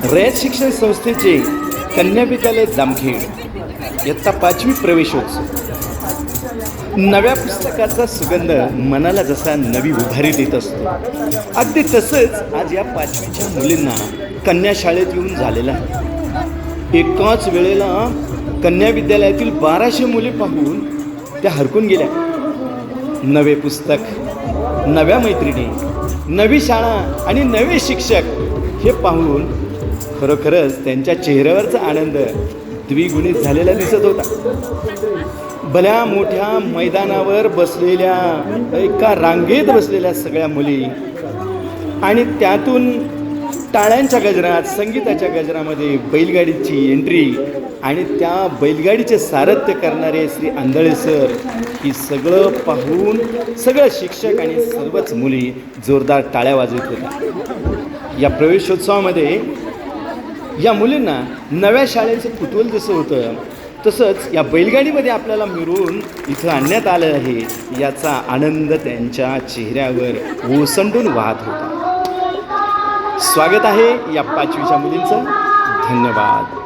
रयत शिक्षण संस्थेचे कन्या विद्यालय जामखेड इयत्ता 5वी प्रवेशोत्सव. नव्या पुस्तकाचा सुगंध मनाला जसा नवी उभारी देत असतो, अगदी तसंच आज या 5वीच्या मुलींना कन्या शाळेत येऊन झालेलं आहे. एकाच वेळेला कन्या विद्यालयातील 1200 मुली पाहून त्या हरकून गेल्या. नवे पुस्तक, नव्या मैत्रिणी, नवी शाळा आणि नवे शिक्षक हे पाहून खरोखरच त्यांच्या चेहऱ्यावरचा आनंद द्विगुणित झालेला दिसत होता. भल्या मोठ्या मैदानावर बसलेल्या, एका रांगेत बसलेल्या सगळ्या मुली आणि त्यातून टाळ्यांच्या गजरात, संगीताच्या गजरामध्ये बैलगाडीची एंट्री आणि त्या बैलगाडीचे सारथ्य करणारे श्री आंधळे सर, ही सगळं पाहून सगळं शिक्षक आणि सर्वच मुली जोरदार टाळ्या वाजवत होत्या. या प्रवेशोत्सवामध्ये या मुलींना नव्या शाळेचं कुतूहल जसं होतं, तसंच या बैलगाडीमध्ये आपल्याला मिरवून इथं आणण्यात आलं आहे, याचा आनंद त्यांच्या चेहऱ्यावर ओसंडून वाहत होता. स्वागत आहे या 5वीच्या मुलींचं. धन्यवाद.